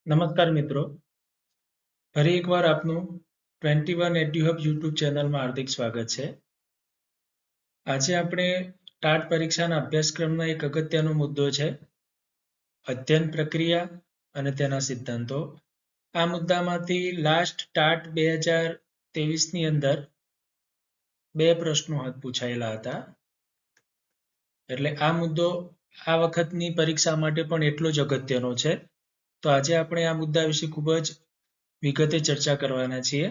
નમસ્કાર મિત્રો, ફરી એકવાર આપનું 21 એડ્યુહબ યુટ્યુબ ચેનલમાં હાર્દિક સ્વાગત છે. આજે આપણે ટાટ પરીક્ષાના અભ્યાસક્રમના એક અગત્યનો મુદ્દો છે અધ્યયન પ્રક્રિયા અને તેના સિદ્ધાંતો. આ મુદ્દામાંથી લાસ્ટ ટાટ 2023ની અંદર 2 પ્રશ્નો પૂછાયેલા હતા. એટલે આ મુદ્દો આ વખતની પરીક્ષા માટે પણ એટલો જ અગત્યનો છે. તો આજે આપણે આ મુદ્દા વિશે ખૂબ જ વિગતે ચર્ચા કરવાના છીએ.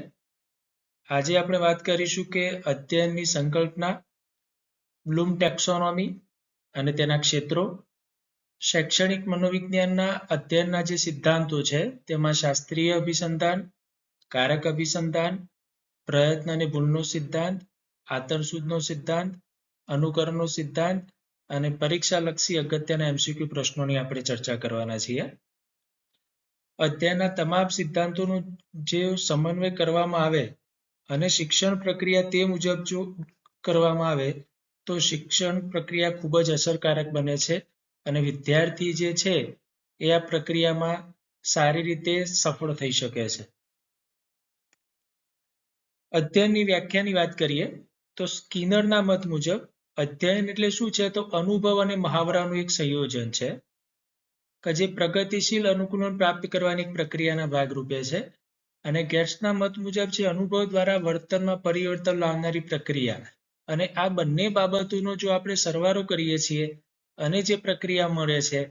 આજે આપણે વાત કરીશું કે અધ્યયનની સંકલ્પના, બ્લૂમ ટેક્સોનોમી અને તેના ક્ષેત્રો, શૈક્ષણિક મનોવિજ્ઞાનના અધ્યયનના જે સિદ્ધાંતો છે તેમાં શાસ્ત્રીય અભિસંધાન, કારક અભિસંધાન, પ્રયત્ન અને ભૂલનો સિદ્ધાંત, આંતરસૂઝનો સિદ્ધાંત, અનુકરણનો સિદ્ધાંત અને પરીક્ષાલક્ષી અગત્યના MCQ પ્રશ્નોની આપણે ચર્ચા કરવાના છીએ. અધ્યયનના તમામ સિદ્ધાંતોનું જે સમન્વય કરવામાં આવે અને શિક્ષણ પ્રક્રિયા તે મુજબ જો કરવામાં આવે તો શિક્ષણ પ્રક્રિયા ખૂબ જ અસરકારક બને છે અને વિદ્યાર્થી જે છે એ આ પ્રક્રિયામાં સારી રીતે સફળ થઈ શકે છે. અધ્યયનની વ્યાખ્યાની વાત કરીએ તો સ્કિનરના મત મુજબ અધ્યયન એટલે શું છે? તો અનુભવ અને મહાવરાનું એક સંયોજન છે કે જે પ્રગતિશીલ અનુકૂલન પ્રાપ્ત કરવાની એક પ્રક્રિયાના ભાગરૂપે છે. અને ગેટ્સના મત મુજબ છે અનુભવ દ્વારા વર્તનમાં પરિવર્તન લાવનારી પ્રક્રિયા. અને આ બંને બાબતોનો જો આપણે સરવાળો કરીએ છીએ અને જે પ્રક્રિયા મળે છે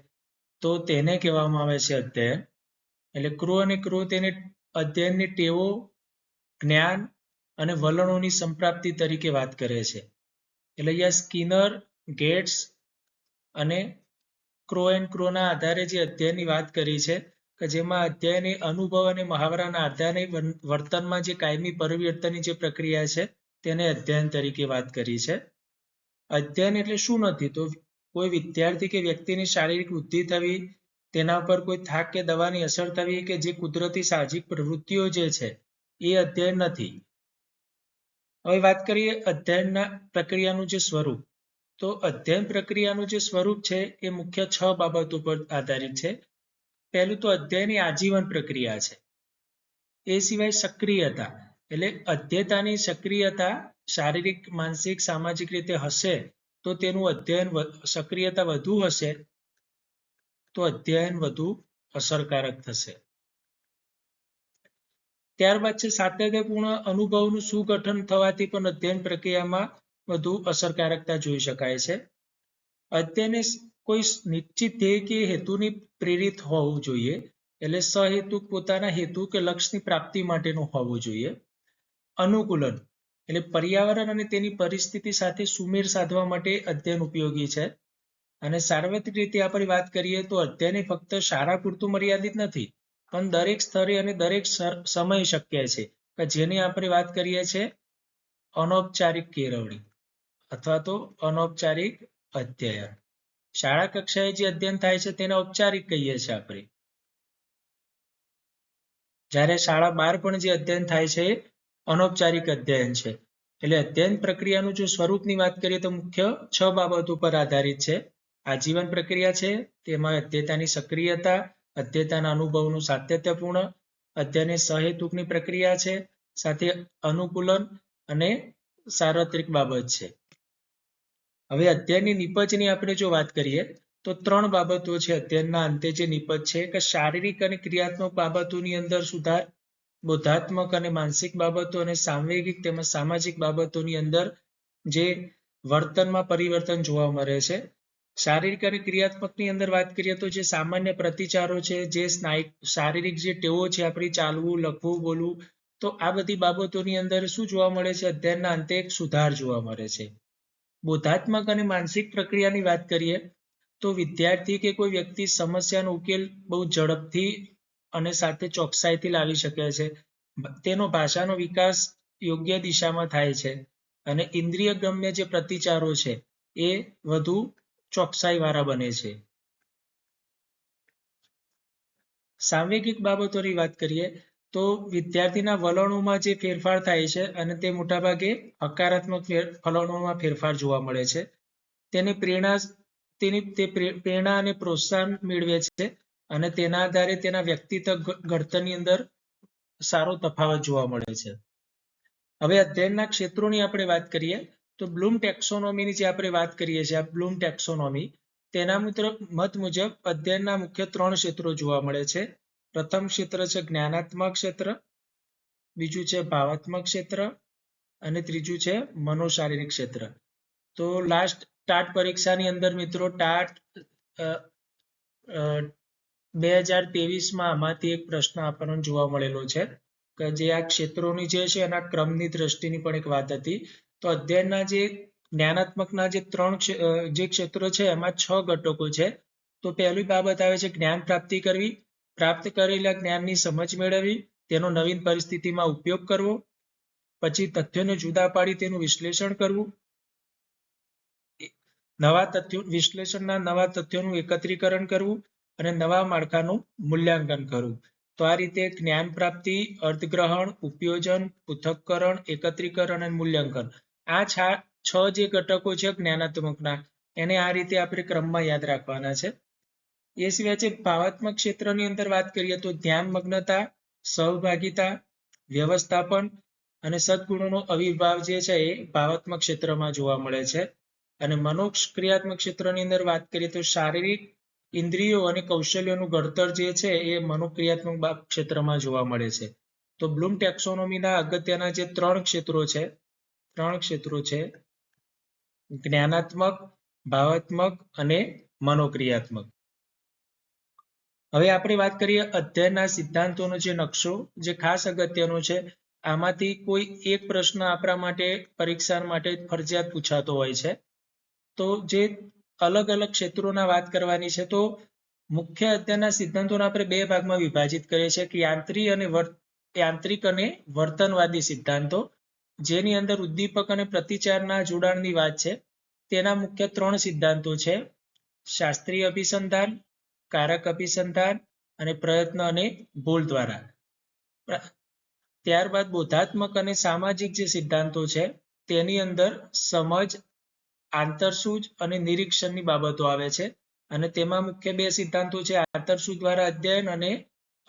તો તેને કહેવામાં આવે છે અધ્યયન. એટલે ક્રો અને ક્રો તેને અધ્યયનની ટેવો, જ્ઞાન અને વલણોની સંપ્રાપ્તિ તરીકે વાત કરે છે. એટલે અહીંયા સ્કિનર, ગેટ્સ અને ક્રો એન્ડ ક્રોના આધારે જે અધ્યયનની વાત કરી છે કે જેમાં અધ્યયન એ અનુભવ અને મહાવરાના આધારે વર્તનમાં જે કાયમી પરિવર્તનની જે પ્રક્રિયા છે તેને અધ્યયન તરીકે વાત કરી છે. અધ્યયન એટલે શું નથી? તો કોઈ વિદ્યાર્થી કે વ્યક્તિની શારીરિક વૃદ્ધિ થવી, તેના પર કોઈ થાક કે દવાની અસર થવી કે જે કુદરતી સાહજિક પ્રવૃત્તિઓ જે છે એ અધ્યયન નથી. હવે વાત કરીએ અધ્યયનના પ્રક્રિયાનું જે સ્વરૂપ. તો અધ્યયન પ્રક્રિયાનું જે સ્વરૂપ છે એ મુખ્ય 6 બાબતો પર આધારિત છે. પહેલું તો અધ્યયન એ આજીવન પ્રક્રિયા છે. એ સિવાય સક્રિયતા એટલે અધ્યયતાની સક્રિયતા શારીરિક, માનસિક, સામાજિક રીતે હશે તો તેનું અધ્યયન સક્રિયતા વધુ હશે તો અધ્યયન વધુ અસરકારક થશે. ત્યારબાદ છે સાતત્યપૂર્ણ અનુભવનું સુગઠન થવાથી પણ અધ્યયન પ્રક્રિયામાં વધુ અસરકારકતા જોઈ શકાય છે. અધ્યયન કોઈ નિશ્ચિત ધ્યેય કે હેતુની પ્રેરિત હોવું જોઈએ. એટલે સહેતુક પોતાના હેતુ કે લક્ષ્યની પ્રાપ્તિ માટેનું હોવું જોઈએ. અનુકૂલન એટલે પર્યાવરણ અને તેની પરિસ્થિતિ સાથે સુમેળ સાધવા માટે અધ્યયન ઉપયોગી છે. અને સાર્વત્રિક રીતે આપણે વાત કરીએ તો અધ્યયન ફક્ત શાળા પૂરતું મર્યાદિત નથી પણ દરેક સ્તરે અને દરેક સમય શક્ય છે કે જેની આપણે વાત કરીએ છીએ અનૌપચારિક કેળવણી અથવા તો અનૌપચારિક અધ્યયન. શાળા કક્ષાએ જે અધ્યયન થાય છે તેને ઔપચારિક કહીએ છીએ આપણે. જ્યારે શાળા બહાર પણ જે અધ્યયન થાય છે એ અનૌપચારિક અધ્યયન છે. એટલે અધ્યયન પ્રક્રિયાનું જો સ્વરૂપની વાત કરીએ તો મુખ્ય 6 બાબતો પર આધારિત છે. આજીવન પ્રક્રિયા છે, તેમાં અધ્યયતાની સક્રિયતા, અધ્યયતાના અનુભવનું સાતત્યપૂર્ણ, અધ્યયન એ સહેતુકની પ્રક્રિયા છે, સાથે અનુકૂલન અને સાર્વત્રિક બાબત છે. હવે અધ્યયનની નિપજની આપણે જો વાત કરીએ તો 3 બાબતો છે અધ્યયનના અંતે જે નિપજ છે કે શારીરિક અને ક્રિયાત્મક બાબતોની અંદર સુધાર, બોધાત્મક અને માનસિક બાબતો અને સાંવેગિક તેમજ સામાજિક બાબતોની અંદર જે વર્તનમાં પરિવર્તન જોવા મળે છે. શારીરિક અને ક્રિયાત્મકની અંદર વાત કરીએ તો જે સામાન્ય પ્રતિચારો છે, જે શારીરિક જે ટેવો છે આપણી ચાલવું, લખવું, બોલવું, તો આ બધી બાબતોની અંદર શું જોવા મળે છે? અધ્યયનના અંતે એક સુધાર જોવા મળે છે. બોધાત્મક અને માનસિક પ્રક્રિયાની વાત કરીએ તો વિદ્યાર્થી કે કોઈ વ્યક્તિ સમસ્યાનો ઉકેલ બહુ ઝડપથી અને સાથે ચોકસાઈથી લાવી શકે છે. તેનો ભાષાનો વિકાસ યોગ્ય દિશામાં થાય છે અને ઇન્દ્રિયગમ્ય જે પ્રતિચારો છે એ વધુ ચોકસાઈવાળા બને છે. સાંવેગિક બાબતોની વાત કરીએ તો વિદ્યાર્થીના વલણોમાં જે ફેરફાર થાય છે અને તે મોટાભાગે હકારાત્મક વલણોમાં ફેરફાર જોવા મળે છે. તેને પ્રેરણા અને પ્રોત્સાહન મેળવે છે અને તેના આધારે તેના વ્યક્તિત્વ ઘડતરની અંદર સારો તફાવત જોવા મળે છે. હવે અધ્યયનના ક્ષેત્રોની આપણે વાત કરીએ તો બ્લૂમ ટેક્સોનોમીની જે આપણે વાત કરીએ છીએ, આ બ્લૂમ ટેક્સોનોમી, તેના મત મુજબ અધ્યયનના મુખ્ય 3 ક્ષેત્રો જોવા મળે છે. પ્રથમ ક્ષેત્ર છે જ્ઞાનાત્મક ક્ષેત્ર, બીજું છે ભાવાત્મક ક્ષેત્ર અને ત્રીજું છે મનોશારીરિક ક્ષેત્ર. તો લાસ્ટ ટાટ પરીક્ષાની અંદર મિત્રો ટાટ 2023માં આમાંથી એક પ્રશ્ન આપણને જોવા મળેલો છે કે જે આ ક્ષેત્રોની જે છે એના ક્રમની દ્રષ્ટિની પણ એક વાત હતી. તો અધ્યયનના જે જ્ઞાનાત્મકના જે 3 જે ક્ષેત્રો છે એમાં 6 ઘટકો છે. તો પહેલી બાબત આવે છે જ્ઞાન પ્રાપ્તિ કરવી, પ્રાપ્ત કરેલા જ્ઞાનની સમજ મેળવવી, તેનો નવીન પરિસ્થિતિમાં ઉપયોગ કરવો, પછી તથ્યોને જુદા પાડી તેનું વિશ્લેષણ કરવું, વિશ્લેષણના નવા તથ્યોનું એકત્રીકરણ કરવું અને નવા માળખાનું મૂલ્યાંકન કરવું. તો આ રીતે જ્ઞાન પ્રાપ્તિ, અર્થગ્રહણ, ઉપયોજન, પૃથક્કરણ, એકત્રીકરણ અને મૂલ્યાંકન, આ 6 જે ઘટકો છે જ્ઞાનાત્મકના, એને આ રીતે આપણે ક્રમમાં યાદ રાખવાના છે. એ સિવાય છે ભાવાત્મક ક્ષેત્રની અંદર વાત કરીએ તો ધ્યાનમગ્નતા, સહભાગિતા, વ્યવસ્થાપન અને સદગુણોનો આવિર્ભાવ જે છે એ ભાવાત્મક ક્ષેત્રમાં જોવા મળે છે. અને મનોક્રિયાત્મક ક્ષેત્રની અંદર વાત કરીએ તો શારીરિક, ઇન્દ્રિયો અને કૌશલ્યોનું ઘડતર જે છે એ મનોક્રિયાત્મક ક્ષેત્રમાં જોવા મળે છે. તો બ્લૂમ ટેક્સોનોમીના અગત્યના જે 3 ક્ષેત્રો છે જ્ઞાનાત્મક, ભાવાત્મક અને મનોક્રિયાત્મક. હવે આપણે વાત કરીએ અધ્યયનના સિદ્ધાંતોનો જે નકશો, જે ખાસ અગત્યનો છે. આમાંથી કોઈ એક પ્રશ્ન આપણા માટે પરીક્ષા માટે ફરજિયાત પૂછાતો હોય છે. તો જે અલગ અલગ ક્ષેત્રોના વાત કરવાની છે. તો મુખ્ય અધ્યયનના સિદ્ધાંતોને આપણે 2 ભાગમાં વિભાજિત કરીએ છીએ કે યાંત્રિક અને વર્તનવાદી સિદ્ધાંતો, જેની અંદર ઉદ્દીપક અને પ્રતિચારના જોડાણની વાત છે. તેના મુખ્ય 3 સિદ્ધાંતો છે: શાસ્ત્રીય અભિસંધાન, કારક અભિસંધાન અને પ્રયત્ન અને ભૂલ દ્વારા. ત્યારબાદ બોધાત્મક અને સામાજિક જે સિદ્ધાંતો છે તેની અંદર સમજ, આંતરસૂઝ અને નિરીક્ષણની બાબતો આવે છે. અને તેમાં મુખ્ય 2 સિદ્ધાંતો છે: આંતરસૂઝ દ્વારા અધ્યયન અને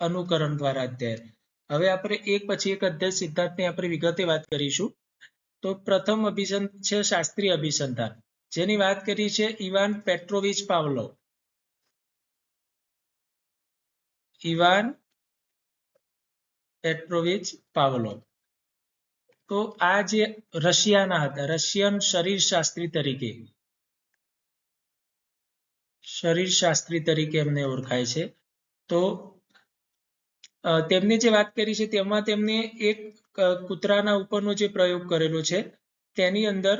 અનુકરણ દ્વારા અધ્યયન. હવે આપણે એક પછી એક અધ્યયન સિદ્ધાંતની આપણે વિગતે વાત કરીશું. તો પ્રથમ અભિસંધાન છે શાસ્ત્રીય અભિસંધાન, જેની વાત કરી છે ઇવાન પેટ્રોવિચ પાવલોવ. તો આ જે રશિયાના હતા, રશિયન શરીરશાસ્ત્રી તરીકે એમને ઓળખાય છે. તો તેમની જે વાત કરી છે તેમાં તેમને એક કૂતરાના ઉપરનો જે પ્રયોગ કરેલો છે તેની અંદર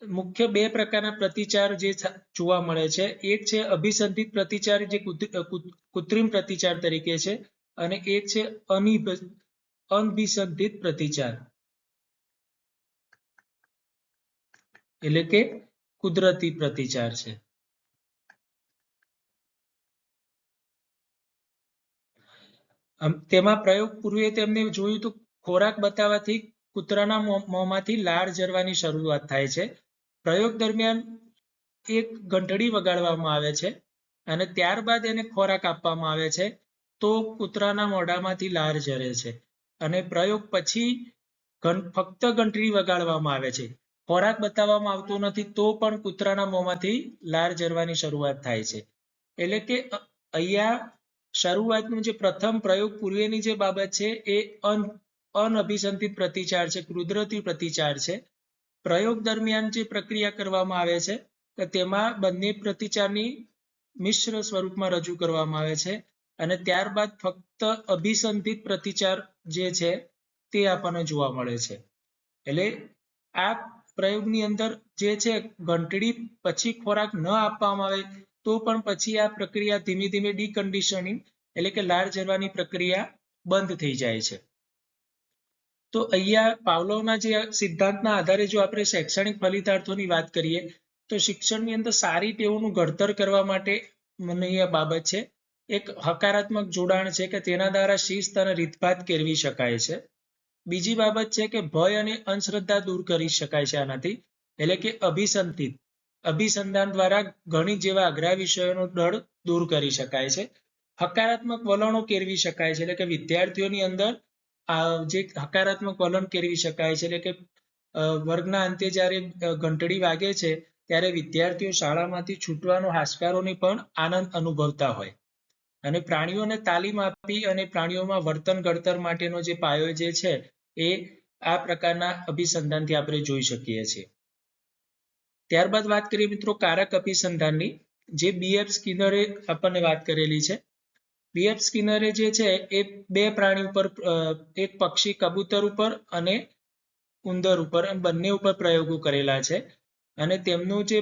મુખ્ય 2 પ્રકારના પ્રતિચાર જે જોવા મળે છે. એક છે અભિસંધિત પ્રતિચાર, જે કૃત્રિમ પ્રતિચાર તરીકે છે, અને એક છે અનભિસંધિત પ્રતિચાર, એટલે કે કુદરતી પ્રતિચાર છે. તેમાં પ્રયોગ પૂર્વે તેમને જોયું તો ખોરાક બતાવવાથી કૂતરાના મોંમાંથી લાળ ઝરવાની શરૂઆત થાય છે. પ્રયોગ દરમિયાન એક ઘંટડી વગાડવામાં આવે છે અને ત્યારબાદ એને ખોરાક આપવામાં આવે છે. તો કૂતરાના મોઢામાંથી લાળ ઝરે છે. અને પ્રયોગ પછી ફક્ત ઘંટડી વગાડવામાં આવે છે, ખોરાક બતાવવામાં આવતો નથી, તો પણ કૂતરાના મોંમાંથી લાળ ઝરવાની શરૂઆત થાય છે. એટલે કે અહીંયા શરૂઆતનું જે પ્રથમ પ્રયોગ પૂર્વેની જે બાબત છે એ અનઅભિસંધિત પ્રતિચાર છે, કુદરતી પ્રતિચાર છે. પ્રયોગ દરમિયાન જે પ્રક્રિયા કરવામાં આવે છે કે તેમાં બંને પ્રતિચારની મિશ્ર સ્વરૂપમાં રજૂ કરવામાં આવે છે અને ત્યારબાદ ફક્ત અભિસંધિત પ્રતિચાર જે છે તે આપણને જોવા મળે છે. એટલે આ પ્રયોગની અંદર જે છે ઘંટડી પછી ખોરાક ન આપવામાં આવે તો પણ પછી આ પ્રક્રિયા ધીમે ધીમે ડીકન્ડિશનિંગ, એટલે કે લાળ ઝરવાની પ્રક્રિયા બંધ થઈ જાય છે. તો અહીંયા પાવલોવના જે સિદ્ધાંતના આધારે જો આપણે શૈક્ષણિક ફલિતાર્થોની વાત કરીએ તો શિક્ષણની અંદર સારી ટેવોનું ઘડતર કરવા માટે મનનીય બાબત છે. એક હકારાત્મક જોડાણ છે કે તેના દ્વારા શિસ્ત અને રીતભાત કેળવી શકાય છે. બીજી બાબત છે કે ભય અને અંધશ્રદ્ધા દૂર કરી શકાય છે આનાથી, એટલે કે અભિસંધાન દ્વારા ગણિત જેવા અઘરા વિષયોનો ડર દૂર કરી શકાય છે. હકારાત્મક વલણો કેળવી શકાય છે, એટલે કે વિદ્યાર્થીઓની અંદર જે હકારાત્મક વલણ કેળવી શકાય છે, એટલે કે વર્ગના અંતે જ્યારે ઘંટડી વાગે છે ત્યારે વિદ્યાર્થીઓ શાળામાંથી છૂટવાનો હાશકારોની પણ આનંદ અનુભવતા હોય. અને પ્રાણીઓને તાલીમ આપી અને પ્રાણીઓમાં વર્તન ઘડતર માટેનો જે પાયો જે છે એ આ પ્રકારના અભિસંધાનથી આપણે જોઈ શકીએ છીએ. ત્યારબાદ વાત કરીએ મિત્રો કારક અભિસંધાનની, જે BF સ્કિનરે આપણને વાત કરેલી છે. BF સ્કિનરે જે છે એ બે પ્રાણી ઉપર, એક પક્ષી કબૂતર ઉપર અને ઉંદર ઉપર, એમ બંને ઉપર પ્રયોગો કરેલા છે. અને તેમનું જે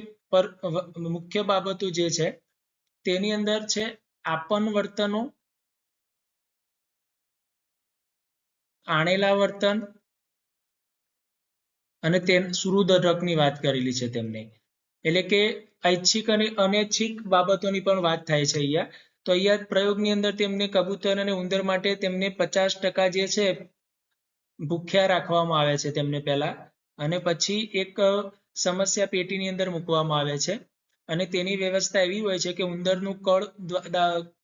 મુખ્ય બાબતો જે છે તેની અંદર છે આપન વર્તનો, આણેલા વર્તન અને શુરુદર્શકની વાત કરેલી છે તેમને. એટલે કે ઐચ્છિક અને અનૈચ્છિક બાબતોની પણ વાત થાય છે અહીંયા. તો અહીંયા પ્રયોગની અંદર તેમને કબૂતર અને ઉંદર માટે તેમને 50% જે છે ભૂખ્યા રાખવામાં આવે છે તેમને પહેલા, અને પછી એક સમસ્યા પેટીની અંદર મૂકવામાં આવે છે. અને તેની વ્યવસ્થા એવી હોય છે કે ઉંદરનું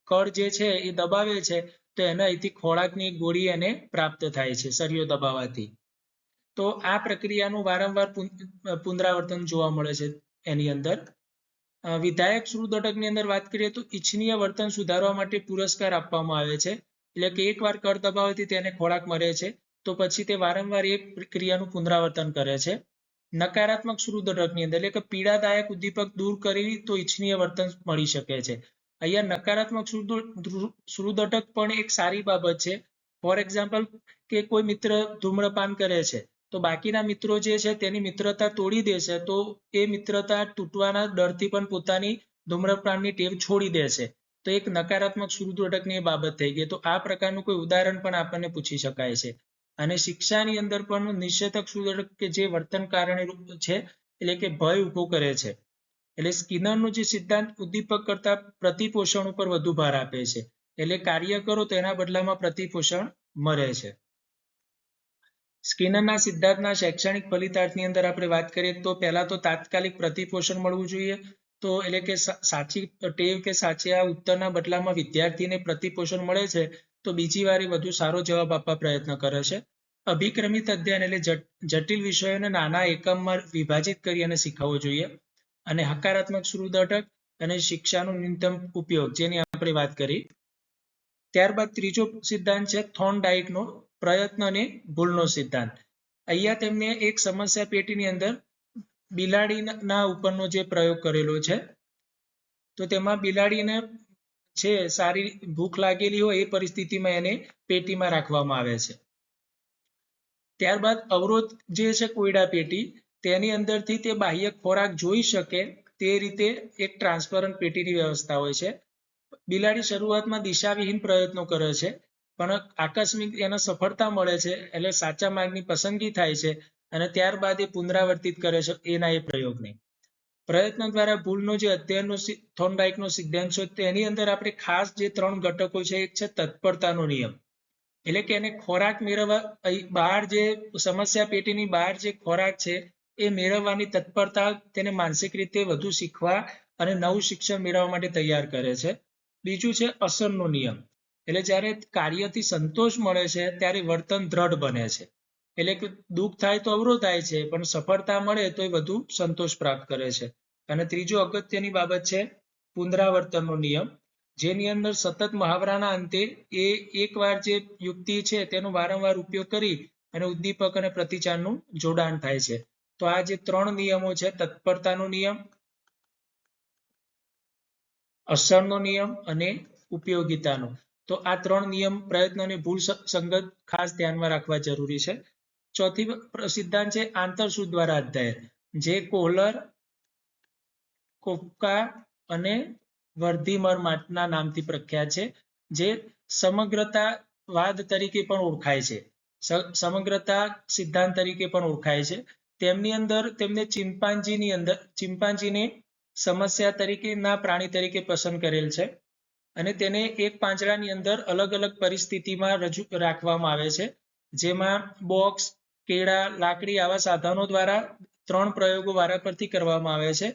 કળ જે છે એ દબાવે છે તો એના અહીંથી ખોરાકની ગોળી એને પ્રાપ્ત થાય છે સળિયો દબાવવાથી. તો આ પ્રક્રિયાનું વારંવાર પુનરાવર્તન જોવા મળે છે એની અંદર. વિધાયક શુરુદર્શકની અંદર વાત કરીએ તો ઇચ્છનીય વર્તન સુધારવા માટે પુરસ્કાર આપવામાં આવે છે. એટલે કે એકવાર કળ દબાવવાથી તેને ખોરાક મળે છે તો પછી તે વારંવાર એ ક્રિયાનું પુનરાવર્તન કરે છે. નકારાત્મક શુરુદર્શકની અંદર, એટલે કે પીડાદાયક ઉદ્દીપક દૂર કરી તો ઇચ્છનીય વર્તન મળી શકે છે. અહીંયા નકારાત્મક શુરુદર્શક પણ એક સારી બાબત છે. ફોર એક્ઝામ્પલ કે કોઈ મિત્ર ધૂમ્રપાન કરે છે તો બાકીના મિત્રો જે છે તેની મિત્રતા તોડી દેશે તો એ મિત્રતા તૂટવાના ડરથી પણ પોતાની ધૂમ્રપાનની ટેવ છોડી દેશે. તો એક નકારાત્મક શુરુદર્શકની બાબત થઈ ગઈ. તો આ પ્રકારનું કોઈ ઉદાહરણ પણ આપણને પૂછી શકાય છે. અને શિક્ષાની અંદર પણ નિષેધક શુરુદર્શક કે જે વર્તન કારણે છે, એટલે કે ભય ઉભો કરે છે. એટલે સ્કિનરનો જે સિદ્ધાંત ઉદ્દીપક કરતા પ્રતિપોષણ ઉપર વધુ ભાર આપે છે. એટલે કાર્ય કરો તો એના બદલામાં પ્રતિપોષણ મળે છે. સ્કિનરના સિદ્ધાંતના શૈક્ષણિક ફલિતાર્થની અંદર આપણે વાત કરીએ તો પહેલા તો તાત્કાલિક પ્રતિપોષણ મળવું જોઈએ. તો એટલે કે સાચી ટેવ કે સાચા ઉત્તરના બદલામાં વિદ્યાર્થીને પ્રતિપોષણ મળે છે તો બીજી વાર વધુ સારો જવાબ આપવા પ્રયત્ન કરે છે. અભિક્રમિત અધ્યયન એટલે જટિલ વિષયોને નાના એકમમાં વિભાજિત કરી અને શીખવવો જોઈએ. અને હકારાત્મક શુરુદર્શક અને શિક્ષાનો ન્યૂનતમ ઉપયોગ, જેની આપણે વાત કરી. ત્યારબાદ ત્રીજો સિદ્ધાંત છે થોર્નડાઇકનો પ્રયત્ન અને ભૂલનો સિદ્ધાંત. અહીંયા તેમને એક સમસ્યા પેટીની અંદર બિલાડીના ઉપરનો જે પ્રયોગ કરેલો છે, તો તેમાં બિલાડીને છે સારી ભૂખ લાગેલી હોય એ પરિસ્થિતિમાં એને પેટીમાં રાખવામાં આવે છે. ત્યારબાદ અવરોધ જે છે કોયડા પેટી, તેની અંદરથી તે બાહ્ય ખોરાક જોઈ શકે તે રીતે એક ટ્રાન્સપરન્ટ પેટીની વ્યવસ્થા હોય છે. બિલાડી શરૂઆતમાં દિશાવિહીન પ્રયત્નો કરે છે પણ આકસ્મિક એને સફળતા મળે છે, એટલે સાચા માર્ગની પસંદગી થાય છે અને ત્યારબાદ એ પુનરાવર્તિત કરે છે એના એ પ્રયોગને. પ્રયત્ન દ્વારા ભૂલનો જે અધ્યયનનો થોર્નડાઇકનો સિદ્ધાંત છે તેની અંદર આપણે ખાસ જે 3 ઘટકો છે, એક છે તત્પરતાનો નિયમ. એટલે કે એને ખોરાક મેળવવા બહાર જે સમસ્યા પેટીની બહાર જે ખોરાક છે એ મેળવવાની તત્પરતા તેને માનસિક રીતે વધુ શીખવા અને નવું શિક્ષણ મેળવવા માટે તૈયાર કરે છે. બીજું છે અસરનો નિયમ. એટલે જ્યારે કાર્યથી સંતોષ મળે છે ત્યારે વર્તન દ્રઢ બને છે. એટલે કે દુઃખ થાય તો અવરોધ થાય છે પણ સફળતા મળે તો એ વધુ સંતોષ પ્રાપ્ત કરે છે. અને ત્રીજો અગત્યની બાબત છે પુનરાવર્તનનો નિયમ, જેની અંદર સતત મહાવરાના અંતે એ એકવાર જે યુક્તિ છે તેનો વારંવાર ઉપયોગ કરી અને ઉદ્દીપક અને પ્રતિચારનું જોડાણ થાય છે. તો આ જે 3 નિયમો છે, તત્પરતાનો નિયમ, અસરનો નિયમ અને ઉપયોગિતાનો, તો આ 3 નિયમ પ્રયત્ન અને ભૂલ સંગત ખાસ ધ્યાનમાં રાખવા જરૂરી છે. ચોથી સિદ્ધાંત છે આંતરસૂદ દ્વારા અધ્યયન, જે કોહલર, કોપકા અને વર્ધીમર ના નામથી પ્રખ્યાત છે, જે સમગ્રતાવાદ તરીકે પણ ઓળખાય છે, સમગ્રતા સિદ્ધાંત તરીકે પણ ઓળખાય છે. તેમની અંદર તેમને ચિમ્પાન્જીને સમસ્યા તરીકેના પ્રાણી તરીકે પસંદ કરેલ છે અને તેને એક પાંજરાની અંદર અલગ અલગ પરિસ્થિતિમાં રાખવામાં આવે છે, જેમાં બોક્સ, કેળા, લાકડી આવા સાધનો દ્વારા 3 પ્રયોગો વારાફરતી કરવામાં આવે છે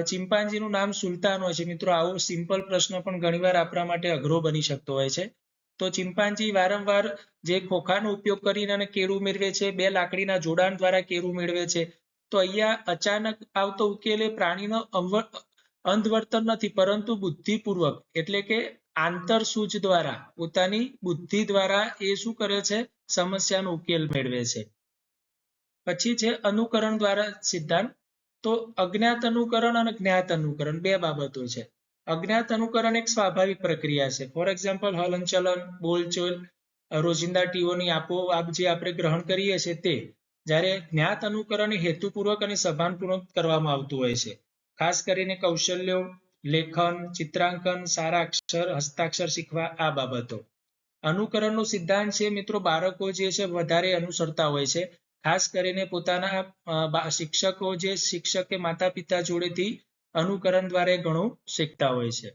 ચિમ્પાન્જીનું નામ સુલતાન હોય છે. મિત્રો, આવો સિમ્પલ પ્રશ્ન પણ ઘણીવાર આપણા માટે અઘરો બની શકતો હોય છે. તો ચિમ્પાન્જી વારંવાર જે ખોખાનો ઉપયોગ કરીને અને કેળું મેળવે છે, બે લાકડીના જોડાણ દ્વારા કેળું મેળવે છે. તો અહીંયા અચાનક આવતો ઉકેલ એ પ્રાણીનો અંધવર્તન નથી, પરંતુ બુદ્ધિપૂર્વક એટલે કે આંતરસૂઝ દ્વારા, પોતાની બુદ્ધિ દ્વારા એ શું કરે છે? સમસ્યાનો ઉકેલ મેળવે છે. પછી છે અનુકરણ દ્વારા સિદ્ધાંત. તો અજ્ઞાત અનુકરણ અને જ્ઞાત અનુકરણ બે બાબતો છે. અજ્ઞાત અનુકરણ એક સ્વાભાવિક પ્રક્રિયા છે. ફોર એક્ઝામ્પલ, હલનચલન, બોલચોલ, રોજિંદા ટીઓની આપોઆપ જે આપણે ગ્રહણ કરીએ છીએ તે. જ્યારે જ્ઞાત અનુકરણ હેતુપૂર્વક અને સભાનપૂર્વક કરવામાં આવતું હોય છે. ખાસ કરીને કૌશલ્યો, લેખન, ચિત્રાંકન, સારા અક્ષર, હસ્તાક્ષર શીખવા, આ બાબતો. અનુકરણનો સિદ્ધાંત છે મિત્રો, બાળકો જે છે વધારે અનુસરતા હોય છે. ખાસ કરીને પોતાના શિક્ષકો જે શિક્ષક કે માતા પિતા જોડેથી અનુકરણ દ્વારા ઘણું શીખતા હોય છે.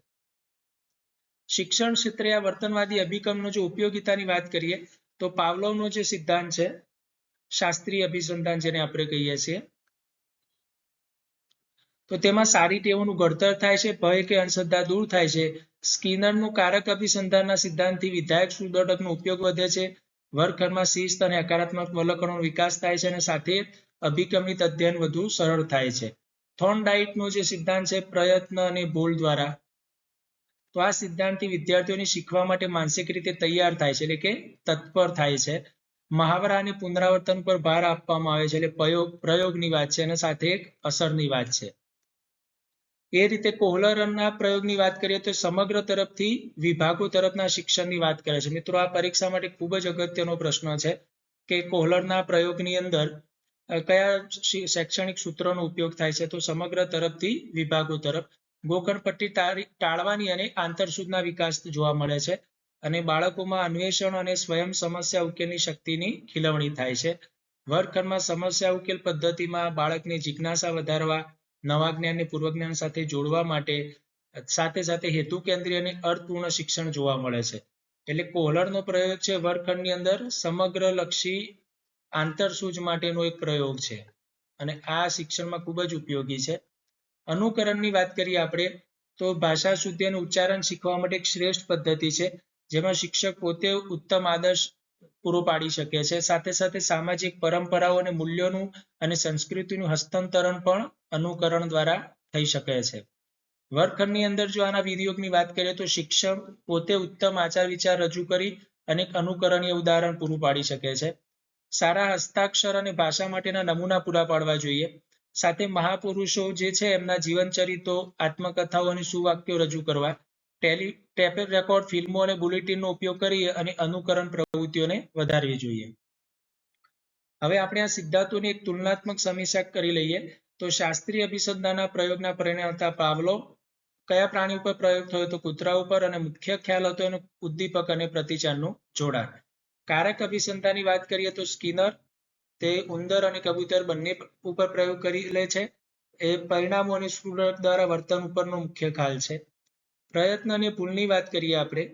શિક્ષણ ક્ષેત્રે આ વર્તનવાદી અભિગમનો જો ઉપયોગિતાની વાત કરીએ તો પાવલોવનો જે સિદ્ધાંત છે, શાસ્ત્રીય અભિસંધાન જેને આપણે કહીએ છીએ, તો તેમાં સારી ટેવોનું ઘડતર થાય છે, ભય કે અંધશ્રદ્ધા દૂર થાય છે. સ્કિનરનું કારક અભિસંધાનના સિદ્ધાંતથી વિધાયક સુદર્શકનો ઉપયોગ વધે છે. વર્ગખંડમાં શિસ્ત અને હકારાત્મક વલણોનો વિકાસ થાય છે અને સાથે અભિગમિત અધ્યયન વધુ સરળ થાય છે. થોર્નડાઇકનો જે સિદ્ધાંત છે, પ્રયત્ન અને ભૂલ દ્વારા, તો આ સિદ્ધાંતથી વિદ્યાર્થીઓને શીખવા માટે માનસિક રીતે તૈયાર થાય છે, એટલે કે તત્પર થાય છે. મહાવરા અને પુનરાવર્તન પર ભાર આપવામાં આવે છે, એટલે પ્રયોગની વાત છે અને સાથે એક અસરની વાત છે. એ રીતે કોહલરના પ્રયોગની વાત કરીએ તો સમગ્ર તરફથી વિભાગો તરફના શિક્ષણની વાત કરે છે. મિત્રો, આ પરીક્ષા માટે ખૂબ જ અગત્યનો પ્રશ્ન છે કે કોહલરના પ્રયોગની અંદર કયા શૈક્ષણિક સૂત્રોનો ઉપયોગ થાય છે? તો સમગ્ર તરફથી વિભાગો તરફ. ગોખણપટ્ટી ટાળવાની અને આંતરસૂઝના વિકાસ જોવા મળે છે અને બાળકોમાં અન્વેષણ અને સ્વયં સમસ્યા ઉકેલની શક્તિની ખીલવણી થાય છે. વર્ગખંડમાં સમસ્યા ઉકેલ પદ્ધતિમાં બાળકની જિજ્ઞાસા વધારવા, નવા જ્ઞાનને પૂર્વજ્ઞાન સાથે જોડવા માટે સાથે સાથે હેતુ કેન્દ્રીય અને અર્થપૂર્ણ શિક્ષણ જોવા મળે છે. એટલે કોહલરનો પ્રયોગ છે વર્ગખંડની અંદર સમગ્ર લક્ષી આંતરસૂઝ માટેનો એક પ્રયોગ છે અને આ શિક્ષણમાં ખૂબ જ ઉપયોગી છે. અનુકરણની વાત કરીએ આપણે તો ભાષા શુદ્ધિ અને ઉચ્ચારણ શીખવા માટે એક શ્રેષ્ઠ પદ્ધતિ છે, જેમાં શિક્ષક પોતે ઉત્તમ આદર્શ પૂરો પાડી શકે છે. સાથે સાથે સામાજિક પરંપરાઓ અને મૂલ્યોનું અને સંસ્કૃતિનું હસ્તાંતરણ પણ અનુકરણ દ્વારા થઈ શકે છે. વર્ગખંડની અંદર જો આના વિનિયોગની વાત કરીએ તો શિક્ષક પોતે ઉત્તમ આચાર વિચાર રજૂ કરી અનેક અનુકરણીય ઉદાહરણ પૂરું પાડી શકે છે. સારા હસ્તાક્ષર અને ભાષા માટેના નમૂના પૂરા પાડવા જોઈએ. સાથે મહાપુરુષો જે છે એમના જીવનચરિત્રો, આત્મકથાઓ અને સુવાક્યો રજૂ કરવા. ટેપ રેકોર્ડ, ફિલ્મો અને બુલેટિનનો ઉપયોગ કરી અને અનુકરણ પ્રવૃત્તિઓને વધારવી જોઈએ. હવે આપણે આ સિદ્ધાંતોની એક તુલનાત્મક સમીક્ષા કરી લઈએ. તો શાસ્ત્રીય અભિસંધાનના પ્રયોગના પરિણામ હતા પાવલોવ. કયા પ્રાણી ઉપર પ્રયોગ થયો? તો કૂતરા ઉપર, અને મુખ્ય ખ્યાલ હતો એનો ઉદ્દીપક અને પ્રતિચારનું જોડાણ. કારક અભિસંધાનની વાત કરીએ તો સ્કિનર, તે ઉંદર અને કબૂતર બંને ઉપર પ્રયોગ કરી લે છે. એ પરિણામો અને સ્ફુરક દ્વારા વર્તન ઉપરનો મુખ્ય ખ્યાલ છે. પ્રયત્ન અને ભૂલની વાત કરીએ આપણે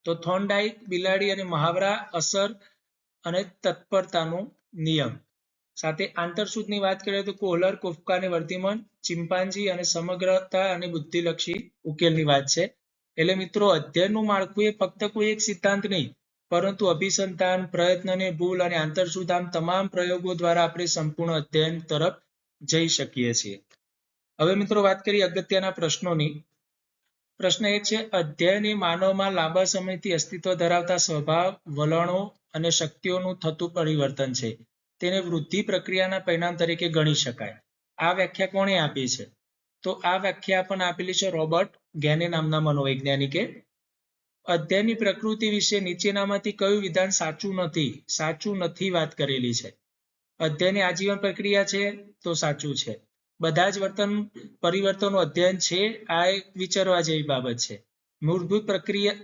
તો થોર્નડાઇક, બિલાડી અને મહાવરા, અસર અને તત્પરતાનો નિયમ. સાથે આંતરસૂઝની વાત કરીએ તો કોહલર, કોફકા અને વર્ધમાન, ચિમ્પાન્જી અને સમગ્રતા અને બુદ્ધિલક્ષી ઉકેલની વાત છે. એટલે મિત્રો, અધ્યયનનું માળખું એ ફક્ત કોઈ એક સિદ્ધાંત નહીં, પરંતુ અભિસંધાન, પ્રયત્ન અને ભૂલ અને આંતરસૂઝ, આમ તમામ પ્રયોગો દ્વારા આપણે સંપૂર્ણ અધ્યયન તરફ જઈ શકીએ છીએ. હવે મિત્રો વાત કરીએ અગત્યના પ્રશ્નોની. પ્રશ્ન 1 છે, અધ્યયન એ માનવમાં લાંબા સમયથી અસ્તિત્વ ધરાવતા સ્વભાવ, વલણો અને શક્તિઓનું થતું પરિવર્તન છે. તેને વૃદ્ધિ પ્રક્રિયાના પરિણામ તરીકે ગણી શકાય. આ વ્યાખ્યા કોણે આપી છે? તો આ વ્યાખ્યા પણ આપેલી છે રોબર્ટ ગેને નામના મનોવૈજ્ઞાનિકે. અધ્યયનની પ્રકૃતિ વિશે નીચેનામાંથી કયું વિધાન સાચું નથી? સાચું નથી વાત કરેલી છે. અધ્યયન આજીવન પ્રક્રિયા છે, તો સાચું છે. બધા જ પરિવર્તનો અધ્યયન છે, આ એક વિચારવા જેવી બાબત છે. મૂળભૂત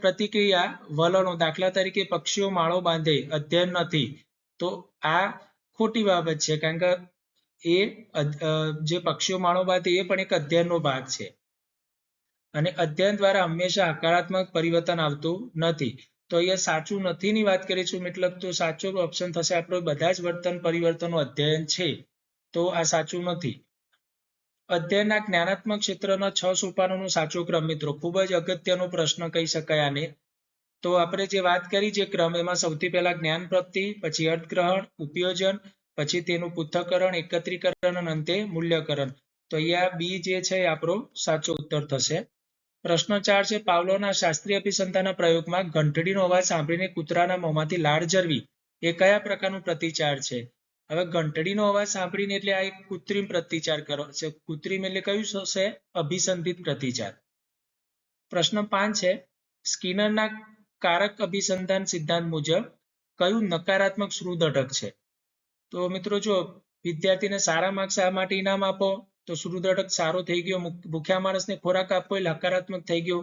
પ્રતિક્રિયા, વલણો, દાખલા તરીકે પક્ષીઓ માળો બાંધે, અધ્યયન નથી, તો આ ખોટી બાબત છે, કારણ કે એ જે પક્ષીઓ માળો બાંધે એ પણ એક અધ્યયનનો ભાગ છે અને અધ્યયન દ્વારા હંમેશા હકારાત્મક પરિવર્તન આવતું નથી. તો અહીંયા સાચું નથી ની વાત કરીશું, મતલબ તો સાચો ઓપ્શન થશે આપણો બધા જ પરિવર્તનો અધ્યયન છે, તો આ સાચું નથી. અધ્યયનના જ્ઞાનાત્મક ક્ષેત્રના 6 સોપાનોનો સાચો ક્રમ મિત્રો ખૂબ જ અગત્યનો પ્રશ્ન કહી શકાય આને. તો આપણે જે વાત કરી જે ક્રમ એમાં સૌથી પહેલા જ્ઞાન પ્રાપ્તિ, પછી અર્થગ્રહણ, ઉપયોજન, પછી તેનું પૃથ્થકરણ, એકત્રીકરણ અને અંતે મૂલ્યકરણ. તો અહીંયા બી જે છે એ આપણો સાચો ઉત્તર થશે. પ્રશ્ન 4 છે પાવલોના શાસ્ત્રીય અભિસંધાનના પ્રયોગમાં ઘંટડીનો અવાજ સાંભળીને કૂતરાના મોંમાંથી લાળ ઝરવી એ કયા પ્રકારનું પ્રતિચાર છે? હવે ઘંટડીનો અવાજ સાંભળીને એટલે આ એક કૃત્રિમ પ્રતિચાર કરો છે. કૃત્રિમ એટલે કયું થશે? અભિસંધિત પ્રતિચાર. પ્રશ્ન 5 છે સ્કિનરના કારક અભિસંધાન સિદ્ધાંત મુજબ કયું નકારાત્મક શ્રુદટક છે? તો મિત્રો જો વિદ્યાર્થીને સારા માર્ક્સ આ માટે ઇનામ આપો તો શ્રુદટક સારો થઈ ગયો, ભૂખ્યા માણસને ખોરાક આપવો એટલે હકારાત્મક થઈ ગયો,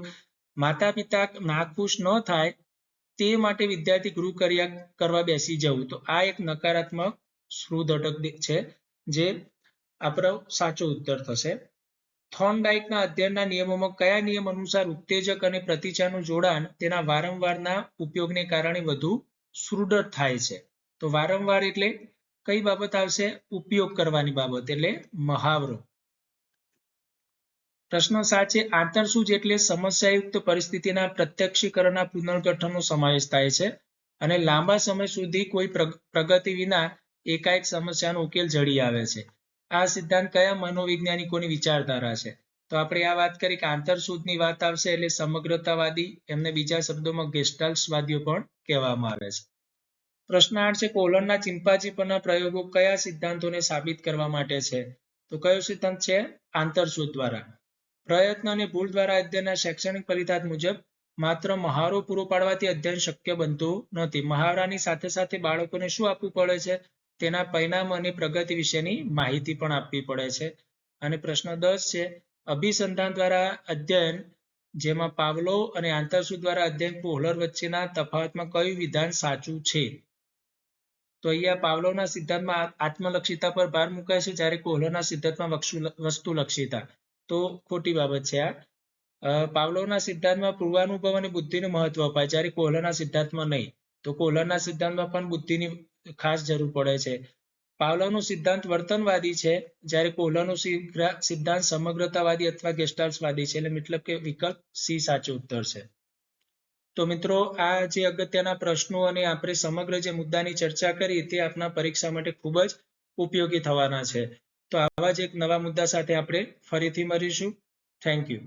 માતા પિતા નાખુશ ન થાય તે માટે વિદ્યાર્થી ગૃહ કરવા બેસી જવું, તો આ એક નકારાત્મક શ્રુદટક છે જે આપણો સાચો ઉત્તર થશે. થોર્નડાઇકના અધ્યયનના નિયમોમાં કયા નિયમ અનુસાર ઉત્તેજક અને પ્રતિચારનું જોડાણ તેના વારંવારના ઉપયોગને કારણે વધુ સુદૃઢ થાય છે? તો વારંવાર એટલે કઈ બાબત આવશે? ઉપયોગ કરવાની બાબત એટલે મહાવરો. પ્રશ્ન 7 છે આંતરસૂજ એટલે સમસ્યાયુક્ત પરિસ્થિતિના પ્રત્યક્ષીકરણના પુનર્ગઠનનો સમાવેશ થાય છે અને લાંબા સમય સુધી કોઈ પ્રગતિ વિના એકાએક સમસ્યાનો ઉકેલ જડી આવે છે. આ સિદ્ધાંત કયા મનોવૈજ્ઞાનિકોની વિચારધારા છે? તો આપણે આ વાત કરી કે આંતરસૂજની વાત આવશે એટલે સમગ્રતાવાદી, એમને બીજા શબ્દોમાં ગેસ્ટાલ્ટવાદીઓ પણ કહેવામાં આવે છે. પ્રશ્ન 8 છે કોહલરના ચિમ્પાન્જી પરના પ્રયોગો કયા સિદ્ધાંતોને સાબિત કરવા માટે છે? તો કયો સિદ્ધાંત છે? આંતરસૂજ દ્વારા. પ્રયત્ન અને ભૂલ દ્વારા અધ્યયનના શૈક્ષણિક ફલિતાંશ મુજબ માત્ર મહાવરો પૂરો પાડવાથી અધ્યયન શક્ય બનતું નથી. મહાવરાની સાથે સાથે બાળકોને શું આપવું પડે છે? તેના પરિણામ અને પ્રગતિ વિશેની માહિતી પણ આપવી પડે છે. અને પ્રશ્ન 10 છે અભિસંધાન દ્વારા અધ્યયન જેમાં પાવલોવ અને આંતરસૂજ દ્વારા અધ્યયન કોહલર વચ્ચેના તફાવતમાં કયું વિધાન સાચું છે? તો અહીંયા પાવલોવના સિદ્ધાંતમાં આત્મલક્ષિતા પર ભાર મુકાય છે જ્યારે કોહલરના સિદ્ધાંતમાં વસ્તુલક્ષિતા. તો ખોટી બાબત છે આ. પાવલોવના સિદ્ધાંતમાં પૂર્વાનુભવ અને બુદ્ધિનું મહત્વ અપાય જ્યારે કોહલરના સિદ્ધાંતમાં નહીં. તો કોહલરના સિદ્ધાંતમાં પણ બુદ્ધિની ખાસ જરૂર પડે છે. પાવલોવનો સિદ્ધાંત વર્તનવાદી છે જ્યારે કોહલરનો સિદ્ધાંત સમગ્રતાવાદી અથવા ગેસ્ટાલ્ટવાદી છે. એટલે મતલબ કે વિકલ્પ સી સાચો ઉત્તર છે. તો મિત્રો આ જે અગત્યના પ્રશ્નો અને આપણે સમગ્ર જે મુદ્દાની ચર્ચા કરી તે આપના પરીક્ષા માટે ખૂબ જ ઉપયોગી થવાના છે. તો આવા જ એક નવા મુદ્દા સાથે આપણે ફરીથી મળીશું. Thank you.